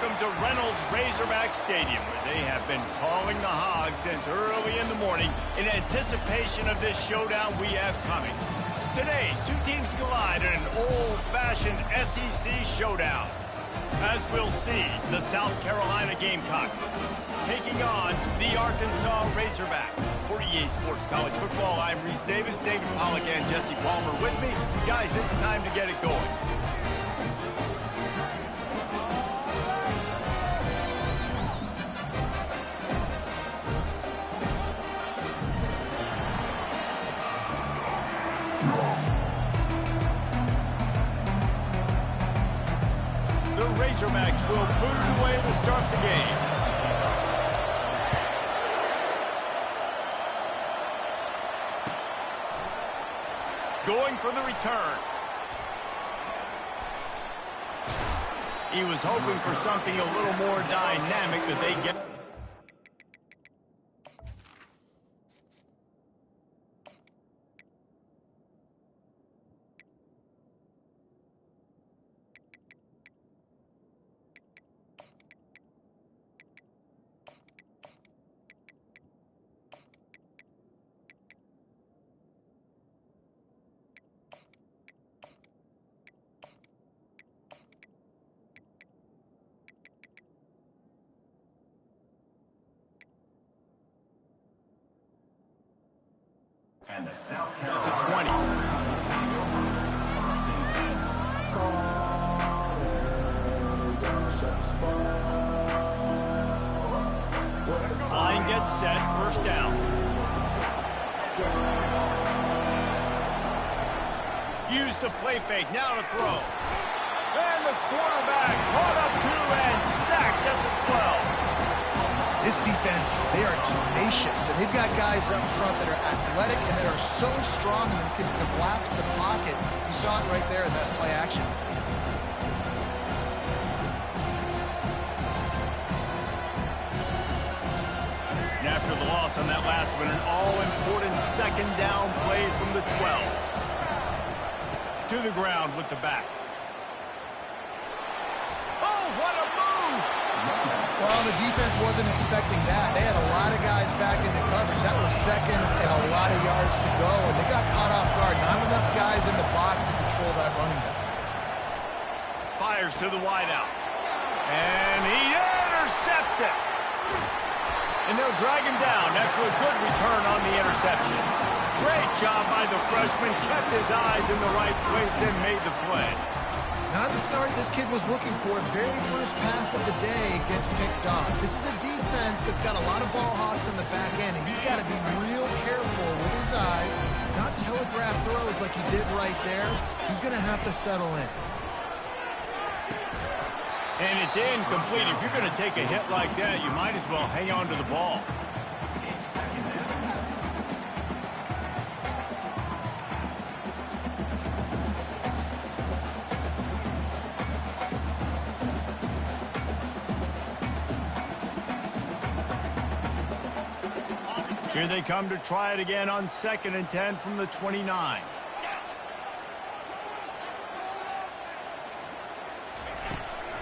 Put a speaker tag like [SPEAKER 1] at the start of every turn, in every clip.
[SPEAKER 1] welcome to Reynolds Razorback Stadium, where they have been calling the Hogs since early in the morning in anticipation of this showdown we have coming. Today, two teams collide in an old-fashioned SEC showdown. As we'll see, the South Carolina Gamecocks taking on the Arkansas Razorbacks. For EA Sports College Football, I'm Reese Davis, David Pollack, and Jesse Palmer with me. Guys, it's time to get it going. Razorbacks will boot it away to start the game. Going for the return. He was hoping for something a little more dynamic that they get.
[SPEAKER 2] And the South Carolina
[SPEAKER 1] at the 20. Line gets set, first down. Use the play fake, now to throw. And the quarterback caught up to and sacked at the 12.
[SPEAKER 3] This defense, they are tenacious, and they've got guys up front that are athletic and that are so strong and can collapse the pocket. You saw it right there in that play action.
[SPEAKER 1] And after the loss on that last one, an all-important second down play from the 12. To the ground with the back. Oh, what a move!
[SPEAKER 3] Well, the defense wasn't expecting that. They had a lot of guys back into coverage. That was second and a lot of yards to go, and they got caught off guard. Not enough guys in the box to control that running back.
[SPEAKER 1] Fires to the wideout. And he intercepts it. And they'll drag him down after a good return on the interception. Great job by the freshman. Kept his eyes in the right place and made the play.
[SPEAKER 3] Not the start this kid was looking for. Very first pass of the day gets picked off. This is a defense that's got a lot of ball hawks in the back end, and he's got to be real careful with his eyes, not telegraph throws like he did right there. He's going to have to settle in.
[SPEAKER 1] And it's incomplete. If you're going to take a hit like that, you might as well hang on to the ball. Here they come to try it again on 2nd and 10 from the 29.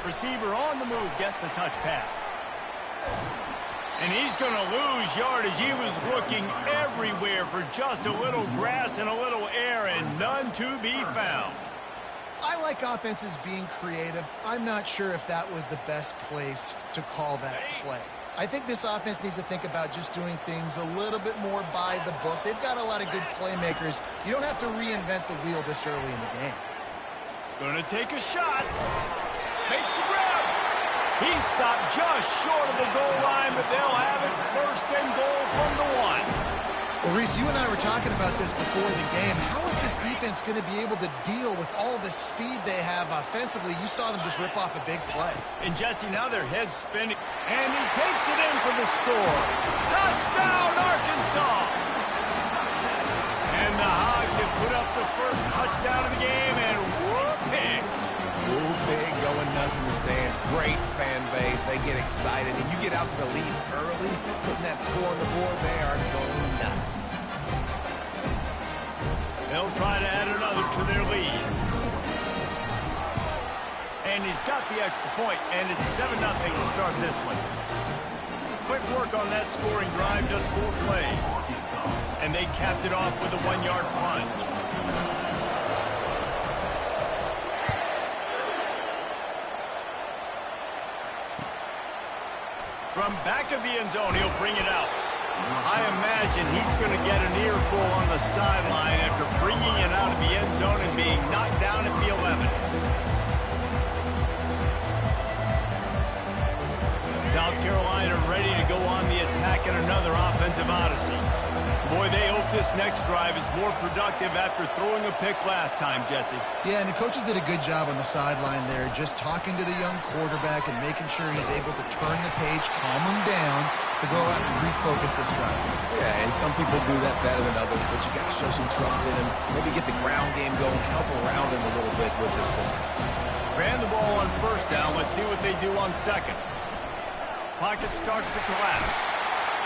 [SPEAKER 1] Receiver on the move gets the touch pass. And he's going to lose yardage. He was looking everywhere for just a little grass and a little air, and none to be found.
[SPEAKER 3] I like offenses being creative. I'm not sure if that was the best place to call that play. I think this offense needs to think about just doing things a little bit more by the book. They've got a lot of good playmakers. You don't have to reinvent the wheel this early in the game.
[SPEAKER 1] Going to take a shot. Makes the grab. He stopped just short of the goal line, but they'll have it 1st and goal from the 1.
[SPEAKER 3] Well, Reese, you and I were talking about this before the game. How is this defense going to be able to deal with all the speed they have offensively? You saw them just rip off a big play.
[SPEAKER 1] And, Jesse, now their head's spinning. And he takes it in for the score. Touchdown, Arkansas! And the Hogs have put up the first touchdown of the game, and whoop pig.
[SPEAKER 4] Whoop pig going nuts in the stands. Great fan base. They get excited. And you get out to the lead early, putting that score on the board, they are going nuts.
[SPEAKER 1] They'll try to add another to their lead. And he's he's got the extra point, and it's 7-0 to start this one. Quick work on that scoring drive, just 4 plays. And they capped it off with a 1-yard plunge. From back of the end zone, he'll bring it out. I imagine he's going to get an earful on the sideline after bringing it out of the end zone and being knocked down at the 11. South Carolina ready to go on the attack in another offensive odyssey. Boy, they hope this next drive is more productive after throwing a pick last time, Jesse.
[SPEAKER 3] Yeah, and the coaches did a good job on the sideline there, just talking to the young quarterback and making sure he's able to turn the page, calm him down, to go out and refocus this drive.
[SPEAKER 4] Yeah, and some people do that better than others, but you got to show some trust in him. Maybe get the ground game going, help around him a little bit with this system.
[SPEAKER 1] Ran the ball on first down. Let's see what they do on second. Pocket starts to collapse.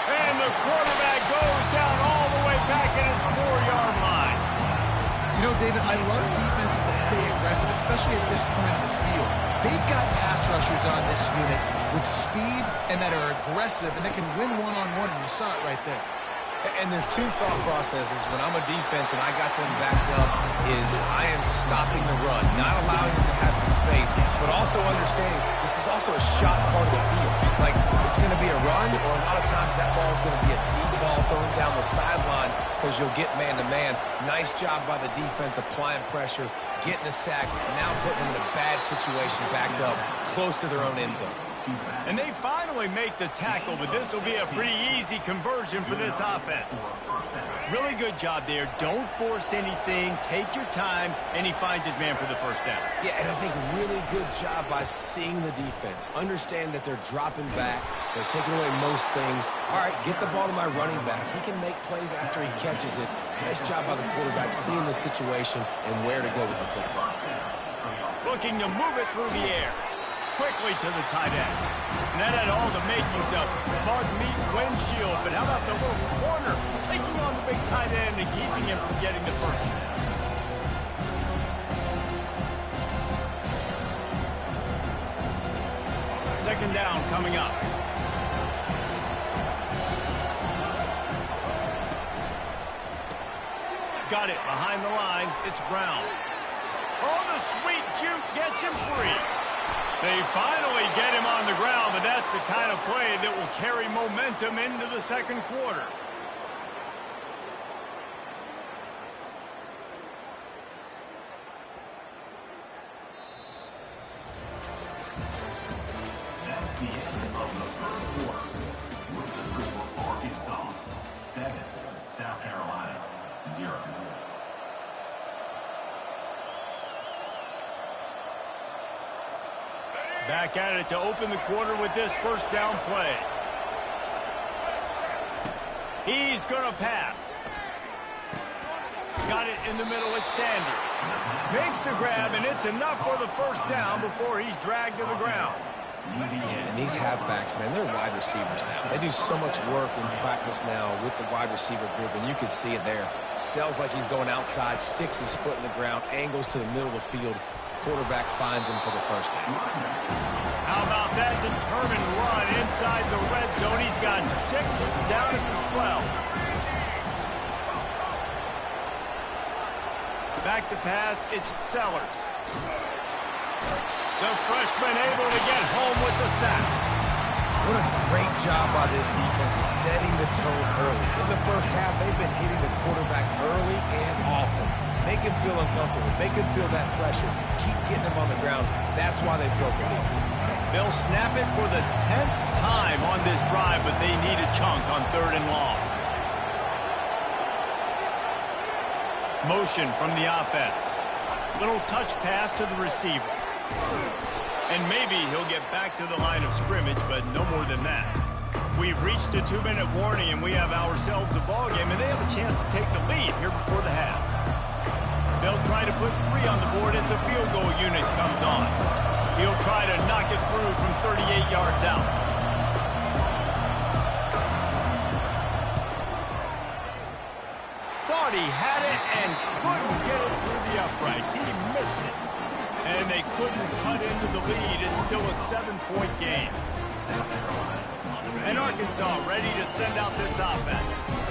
[SPEAKER 1] And the quarterback goes down all the way back at his 4-yard line.
[SPEAKER 3] You know, David, I love defenses that stay aggressive, especially at this point in the field. They've got pass rushers on this unit with speed and that are aggressive and that can win one-on-one, and you saw it right there.
[SPEAKER 4] And there's 2 thought processes when I'm a defense and I got them backed up is I am stopping the run, not allowing them to have any space, but also understanding this is also a shot part of the field. Like, it's going to be a run, or a lot of times that ball is going to be a deep ball thrown down the sideline because you'll get man-to-man. Nice job by the defense applying pressure, getting a sack, now putting them in a bad situation backed up close to their own end zone.
[SPEAKER 1] And they finally make the tackle, but this will be a pretty easy conversion for this offense. Really good job there. Don't force anything. Take your time, and he finds his man for the first down.
[SPEAKER 4] Yeah, and I think really good job by seeing the defense. Understand that they're dropping back. They're taking away most things. All right, get the ball to my running back. He can make plays after he catches it. Nice job by the quarterback seeing the situation and where to go with the football.
[SPEAKER 1] Looking to move it through the air. Quickly to the tight end. And that had all the makings of Bug Meat windshield, but how about the little corner taking on the big tight end and keeping him from getting the first? Second down coming up. Got it behind the line. It's Brown. Oh, the sweet juke gets him free. They finally get him on the ground, but that's the kind of play that will carry momentum into the second quarter.
[SPEAKER 2] That's the end of the first quarter. With the score, Arkansas 7, South Carolina 0.
[SPEAKER 1] Back at it to open the quarter with this first down play. He's going to pass. Got it in the middle. It's Sanders. Makes the grab, and it's enough for the first down before he's dragged to the ground.
[SPEAKER 4] Yeah, and these halfbacks, man, they're wide receivers now. They do so much work in practice now with the wide receiver group, and you can see it there. Sells like he's going outside, sticks his foot in the ground, angles to the middle of the field. Quarterback finds him for the first down.
[SPEAKER 1] How about that determined run inside the red zone? He's got 6. It's down at the 12. Back to pass. It's Sellers. The freshman able to get home with the sack.
[SPEAKER 4] What a great job by this defense setting the tone early. In the first half, they've been hitting the quarterback early and often. Make him feel uncomfortable. Make him feel that pressure. Keep getting him on the ground. That's why they built the lead.
[SPEAKER 1] They'll snap it for the 10th time on this drive, but they need a chunk on 3rd and long. Motion from the offense. Little touch pass to the receiver. And maybe he'll get back to the line of scrimmage, but no more than that. We've reached a 2-minute warning, and we have ourselves a ball game, and they have a chance to take the lead here before the half. They'll try to put 3 on the board as the field goal unit comes on. He'll try to knock it through from 38 yards out. Thought he had it and couldn't get it through the uprights. He missed it. And they couldn't cut into the lead. It's still a 7-point game. And Arkansas ready to send out this offense.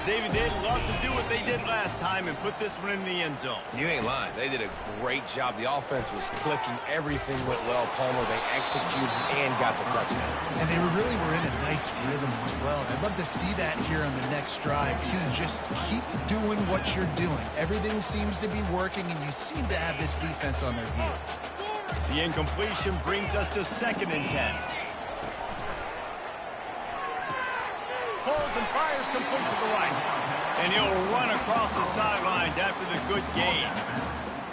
[SPEAKER 1] David, they'd love to do what they did last time and put this one in the end zone.
[SPEAKER 4] You ain't lying. They did a great job. The offense was clicking. Everything went well, Palmer. They executed and got the touchdown.
[SPEAKER 3] And they really were in a nice rhythm as well. I'd love to see that here on the next drive, too. Just keep doing what you're doing. Everything seems to be working, and you seem to have this defense on their heels.
[SPEAKER 1] The incompletion brings us to 2nd and 10. Pulls and fires complete to the right. And he'll run across the sidelines after the good gain.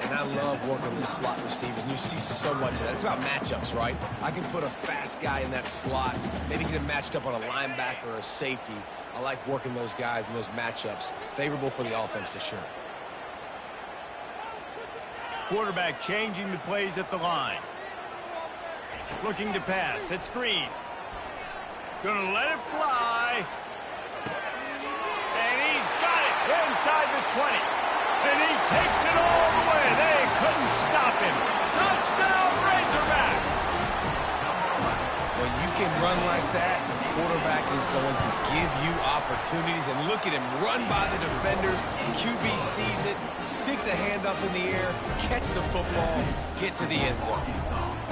[SPEAKER 4] And I love working the slot receivers, and you see so much of that. It's about matchups, right? I can put a fast guy in that slot, maybe get him matched up on a linebacker or a safety. I like working those guys in those matchups. Favorable for the offense for sure.
[SPEAKER 1] Quarterback changing the plays at the line. Looking to pass. It's Green. Gonna let it fly. And he's got it inside the 20. And he takes it all the way. They couldn't stop him. Touchdown, Razorbacks!
[SPEAKER 4] When you can run like that, the quarterback is going to give you opportunities. And look at him run by the defenders. QB sees it, stick the hand up in the air, catch the football, get to the end zone.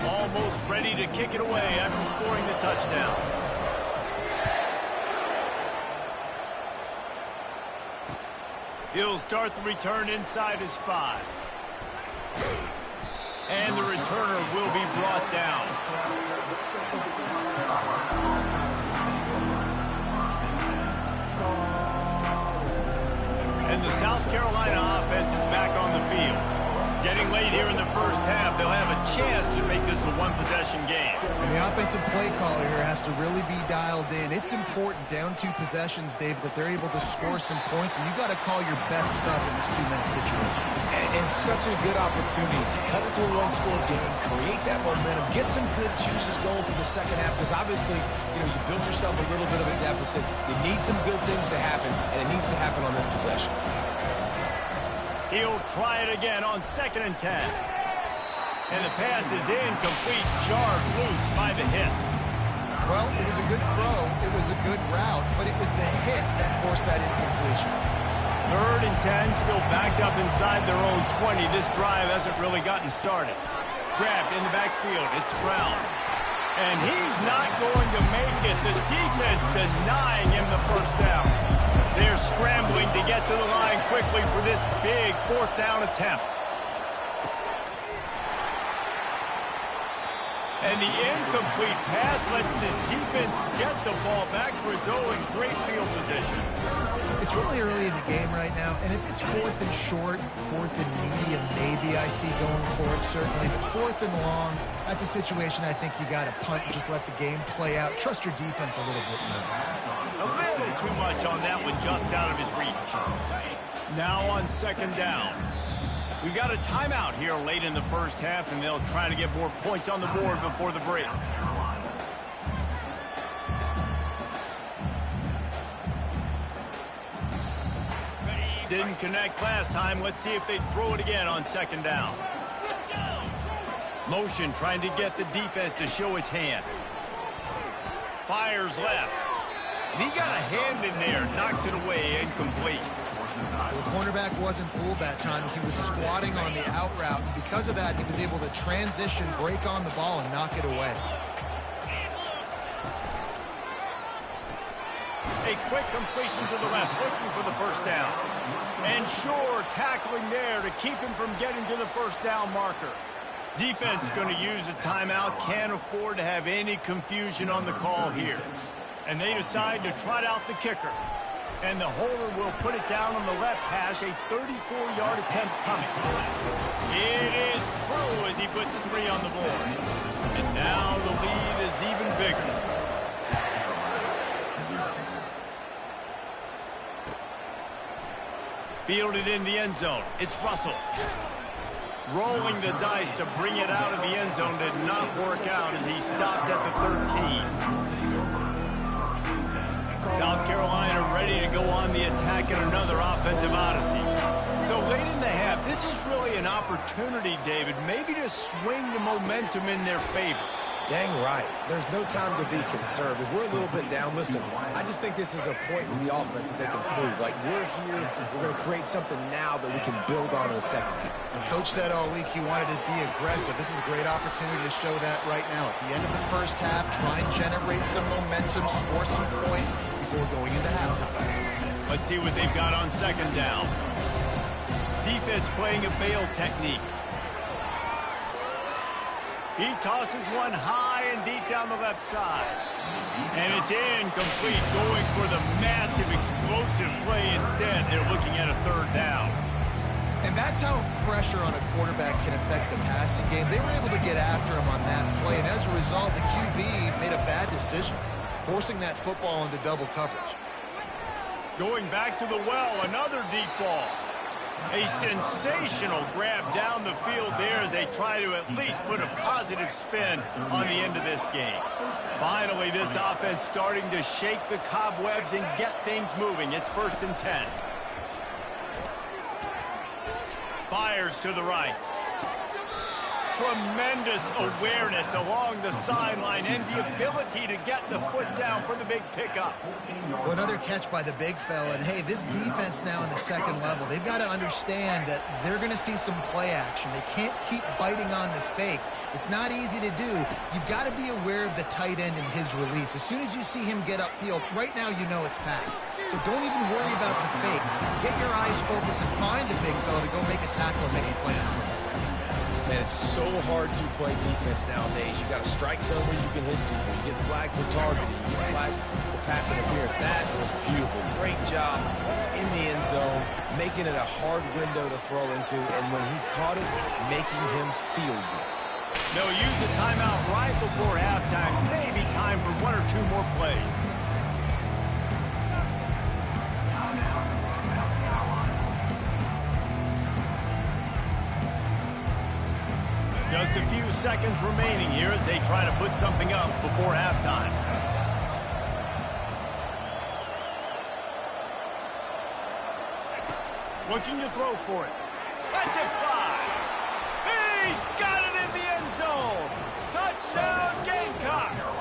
[SPEAKER 1] Almost ready to kick it away after scoring the touchdown. He'll start the return inside his 5. And the returner will be brought down. And the South Carolina offense is back on the field. Getting late here in the first half, they'll have a chance to make this a one-possession game.
[SPEAKER 3] And the offensive play caller here has to really be dialed in. It's important down 2 possessions, Dave, that they're able to score some points, and you got to call your best stuff in this 2-minute situation.
[SPEAKER 4] And such a good opportunity to cut it to a one-score game, create that momentum, get some good juices going for the second half, because obviously, you built yourself a little bit of a deficit. You need some good things to happen, and it needs to happen on this possession.
[SPEAKER 1] He'll try it again on 2nd and 10. And the pass is incomplete, jarred loose by the hit.
[SPEAKER 3] Well, it was a good throw. It was a good route, but it was the hit that forced that incompletion.
[SPEAKER 1] 3rd and 10, still backed up inside their own 20. This drive hasn't really gotten started. Grabbed in the backfield. It's Brown. And he's not going to make it. The defense denying him the first down. They're scrambling to get to the line quickly for this big 4th down attempt. And the incomplete pass lets this defense get the ball back for its own great field position.
[SPEAKER 3] It's really early in the game right now, and if it's 4th and short, 4th and medium, maybe I see going for it, certainly. But 4th and long, that's a situation I think you got to punt and just let the game play out. Trust your defense a little bit more.
[SPEAKER 1] A little too much on that one, just out of his reach. Now on 2nd down. We've got a timeout here late in the first half, and they'll try to get more points on the board before the break. Didn't connect last time. Let's see if they throw it again on 2nd down. Motion trying to get the defense to show his hand. Fires left. And he got a hand in there. Knocks it away. Incomplete.
[SPEAKER 3] The cornerback wasn't fooled that time. He was squatting on the out route. And because of that, he was able to transition, break on the ball, and knock it away.
[SPEAKER 1] A quick completion to the left, looking for the first down. And sure, tackling there to keep him from getting to the first down marker. Defense going to use a timeout. Can't afford to have any confusion on the call here. And they decide to trot out the kicker. And the holder will put it down on the left hash, a 34-yard attempt coming. It is true as he puts 3 on the board. And now the lead is even bigger. Fielded in the end zone. It's Russell. Rolling the dice to bring it out of the end zone did not work out as he stopped at the 13. South Carolina ready to go on the attack in another offensive odyssey. So late in the half, this is really an opportunity, David, maybe to swing the momentum in their favor.
[SPEAKER 4] Dang right. There's no time to be concerned. If we're a little bit down, listen, I just think this is a point with the offense that they can prove. Like, we're here, we're going to create something now that we can build on in the second half.
[SPEAKER 3] Coach said all week he wanted to be aggressive. This is a great opportunity to show that right now. At the end of the first half, try and generate some momentum, score some points before going into halftime.
[SPEAKER 1] Let's see what they've got on second down. Defense playing a bail technique. He tosses one high and deep down the left side. And it's incomplete, going for the massive, explosive play instead. They're looking at a third down.
[SPEAKER 3] And that's how pressure on a quarterback can affect the passing game. They were able to get after him on that play, and as a result, the QB made a bad decision, forcing that football into double coverage.
[SPEAKER 1] Going back to the well, another deep ball. A sensational grab down the field there as they try to at least put a positive spin on the end of this game. Finally, this offense starting to shake the cobwebs and get things moving. It's 1st and 10. Fires to the right. Tremendous awareness along the sideline and the ability to get the foot down for the big pickup.
[SPEAKER 3] Well, another catch by the big fella. And, hey, this defense now in the second level, they've got to understand that they're going to see some play action. They can't keep biting on the fake. It's not easy to do. You've got to be aware of the tight end and his release. As soon as you see him get upfield, right now you know it's pass. So don't even worry about the fake. Get your eyes focused and find the big fella to go make a tackle and make a play.
[SPEAKER 4] Man, it's so hard to play defense nowadays. You got to strike zone where you can hit people. You get flagged for targeting. You get flagged for pass interference. That was beautiful. Great job in the end zone, making it a hard window to throw into, and when he caught it, making him feel good.
[SPEAKER 1] They'll use a timeout right before halftime. Maybe time for 1 or 2 more plays. Just a few seconds remaining here as they try to put something up before halftime. Looking to throw for it. Let's it fly. He's got it in the end zone. Touchdown, Gamecocks.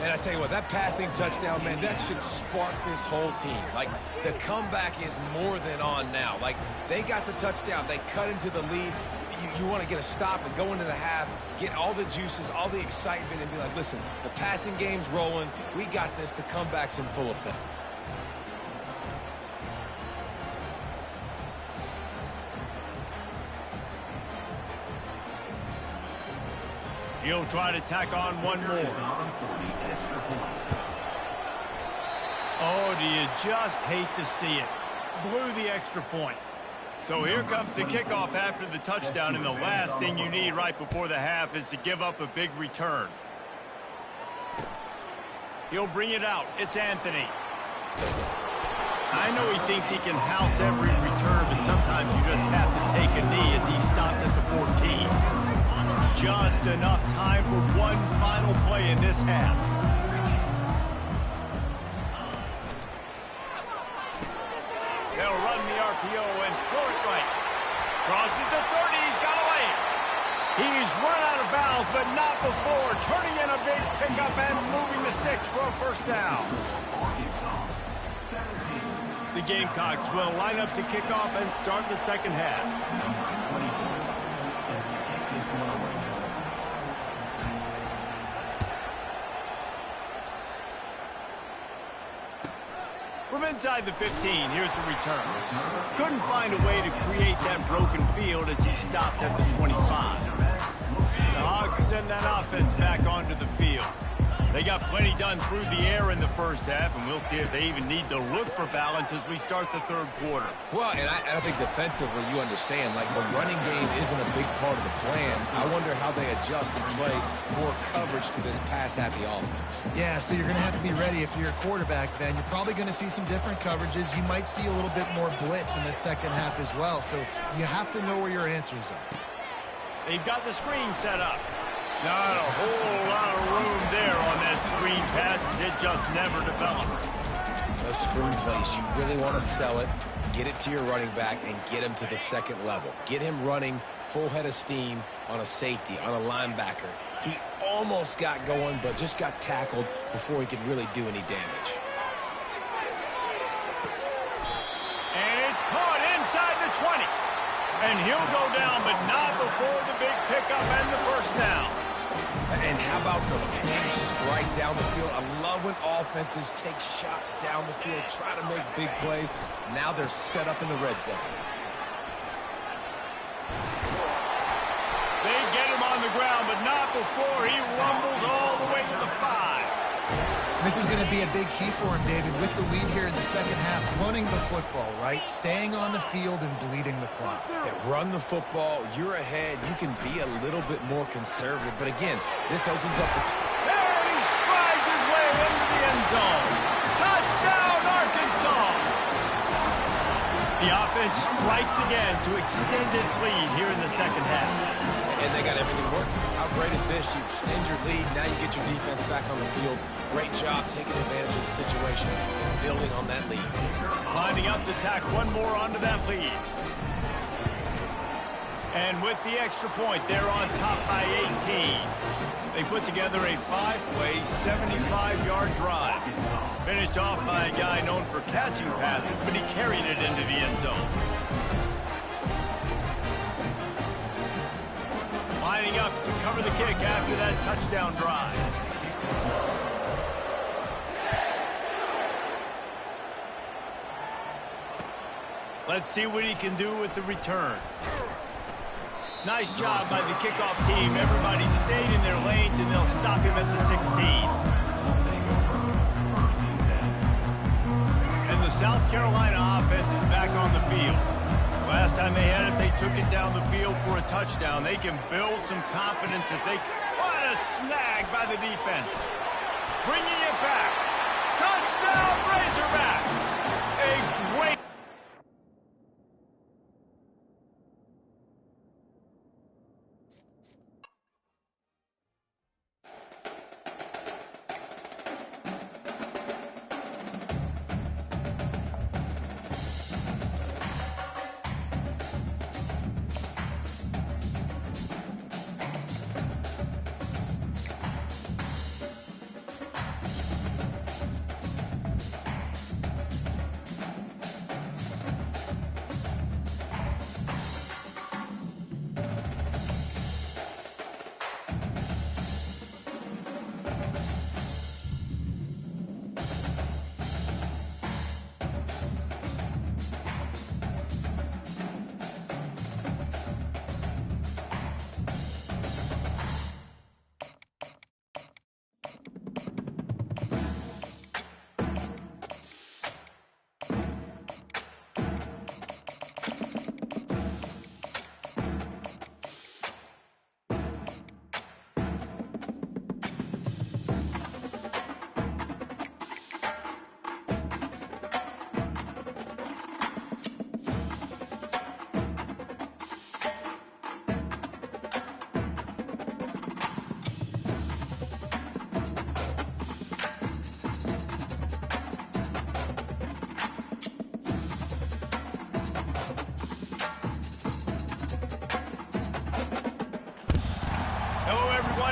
[SPEAKER 4] And I tell you what, that passing touchdown, man, that should spark this whole team. Like, the comeback is more than on now. Like, they got the touchdown. They cut into the lead. You want to get a stop and go into the half, get all the juices, all the excitement, and be like, listen, the passing game's rolling. We got this. The comeback's in full effect.
[SPEAKER 1] He'll try to tack on one more. Oh, do you just hate to see it? Blew the extra point. So here comes the kickoff after the touchdown, and the last thing you need right before the half is to give up a big return. He'll bring it out. It's Anthony. I know he thinks he can house every return, but sometimes you just have to take a knee as he stopped at the 14. Just enough time for one final play in this half. They'll run the RPO and throw it right. Crosses the 30. He's got away. He's run out of bounds, but not before turning in a big pickup and moving the sticks for a first down. The Gamecocks will line up to kick off and start the second half. From inside the 15, here's the return. Couldn't find a way to create that broken field as he stopped at the 25. The Hogs send that offense back onto the field. They got plenty done through the air in the first half, and we'll see if they even need to look for balance as we start the third quarter.
[SPEAKER 4] Well, and I think defensively, you understand, like, the running game isn't a big part of the plan. I wonder how they adjust and play more coverage to this pass-happy offense.
[SPEAKER 3] Yeah, so you're going to have to be ready if you're a quarterback, Ben. You're probably going to see some different coverages. You might see a little bit more blitz in the second half as well, so you have to know where your answers are.
[SPEAKER 1] They've got the screen set up. Not a whole lot of room there on that screen pass as it just never developed.
[SPEAKER 4] Those screen plays, you really want to sell it. Get it to your running back and get him to the second level. Get him running full head of steam on a safety, on a linebacker. He almost got going, but just got tackled before he could really do any damage.
[SPEAKER 1] And it's caught inside the 20. And he'll go down, but not before the big pickup and the first down.
[SPEAKER 4] And how about the big strike down the field? I love when offenses take shots down the field, try to make big plays. Now they're set up in the red zone.
[SPEAKER 1] They get him on the ground, but not before he rumbles all the way to the 5.
[SPEAKER 3] This is going to be a big key for him, David, with the lead here in the second half. Running the football, right? Staying on the field and bleeding the clock.
[SPEAKER 4] Run the football. You're ahead. You can be a little bit more conservative. But again, this opens up the...
[SPEAKER 1] And he strides his way into the end zone. Touchdown, Arkansas! The offense strikes again to extend its lead here in the second half.
[SPEAKER 4] And they got everything working. How great is this? You extend your lead. Now you get your defense back on the field. Great job taking advantage of the situation and building on that lead.
[SPEAKER 1] Lining up to tack one more onto that lead. And with the extra point, they're on top by 18. They put together a 5-play, 75-yard drive. Finished off by a guy known for catching passes, but he carried it into the end zone. Lining up to cover the kick after that touchdown drive. Let's see what he can do with the return. Nice job by the kickoff team. Everybody stayed in their lanes, and they'll stop him at the 16. And the South Carolina offense is back on the field. Last time they had it, they took it down the field for a touchdown. They can build some confidence that they can. What a snag by the defense. Bringing it back. Touchdown, Razorbacks. A great...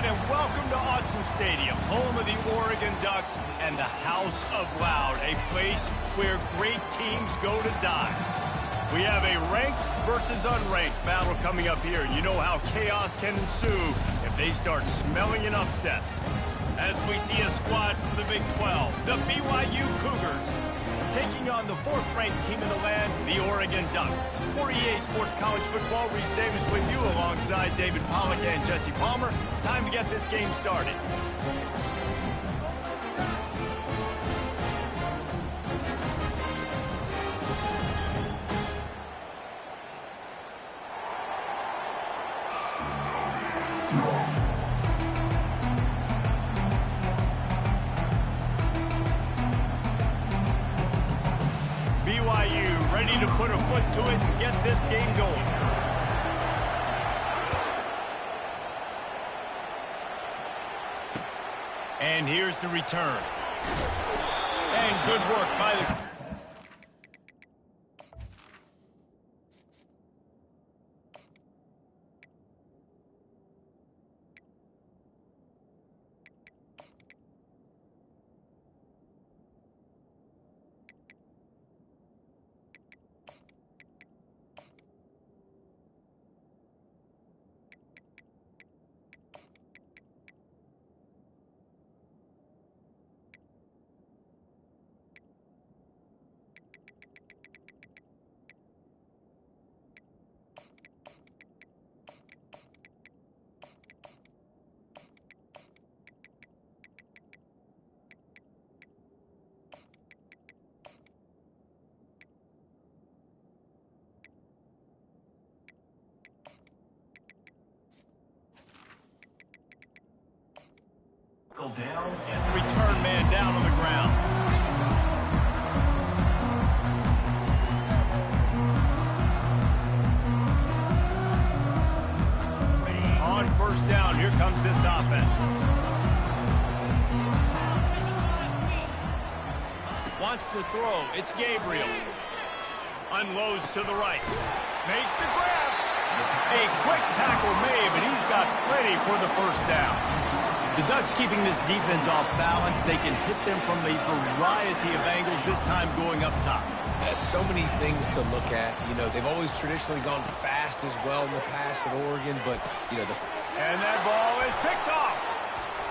[SPEAKER 1] And welcome to Autzen Stadium, home of the Oregon Ducks and the House of Loud, a place where great teams go to die. We have a ranked versus unranked battle coming up here. You know how chaos can ensue if they start smelling an upset. As we see a squad from the Big 12, the BYU Cougars, taking on the 4th-ranked team in the land, the Oregon Ducks. For EA Sports College Football, Reese Davis with you alongside David Pollack and Jesse Palmer. Time to get this game started. BYU ready to put a foot to it and get this game going. And here's the return. And good work by the...
[SPEAKER 2] down.
[SPEAKER 1] And the return man down on the ground. On first down, here comes this offense. Wants to throw. It's Gabriel. Unloads to the right. Makes the grab. A quick tackle made, but he's got plenty for the first down. The Ducks keeping this defense off balance. They can hit them from a variety of angles, this time going up top.
[SPEAKER 4] There's so many things to look at. You know, they've always traditionally gone fast as well in the past at Oregon, but, you know,
[SPEAKER 1] And that ball is picked off.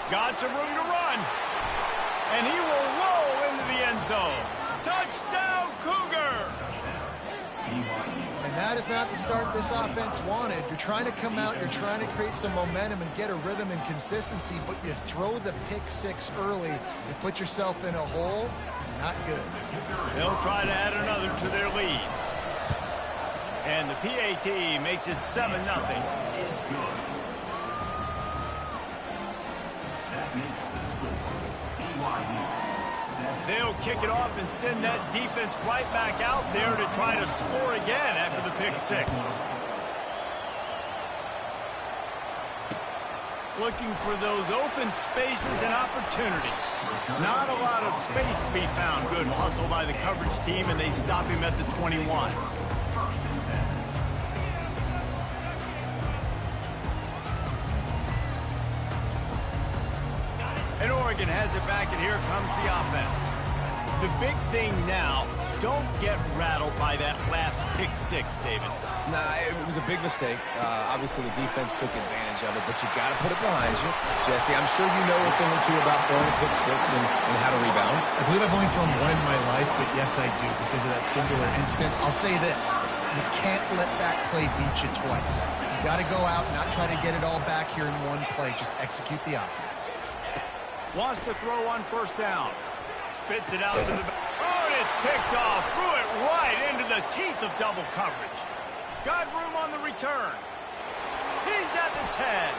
[SPEAKER 1] Got some room to run. And he will roll into the end zone. Touchdown, Cougar!
[SPEAKER 3] And that is not the start this offense wanted. You're trying to come out, you're trying to create some momentum and get a rhythm and consistency, but you throw the pick six early. You put yourself in a hole. Not good.
[SPEAKER 1] They'll try to add another to their lead. And the PAT makes it 7-0. They'll kick it off and send that defense right back out there to try to score again after the pick six. Looking for those open spaces and opportunity. Not a lot of space to be found. Good hustle by the coverage team, and they stop him at the 21. And Oregon has it back, and here comes the offense. The big thing now, don't get rattled by that last pick six, David.
[SPEAKER 4] Nah, it was a big mistake. Obviously, the defense took advantage of it, but you got to put it behind you. Jesse, I'm sure you know a thing or two about throwing a pick six and how to rebound.
[SPEAKER 3] I believe I've only thrown one in my life, but yes, I do because of that singular instance. I'll say this. You can't let that play beat you twice. You got to go out and not try to get it all back here in one play. Just execute the offense.
[SPEAKER 1] Wants to throw on first down. Spits it out to the... Oh, and it's picked off. Threw it right into the teeth of double coverage. Got room on the return. He's at the 10.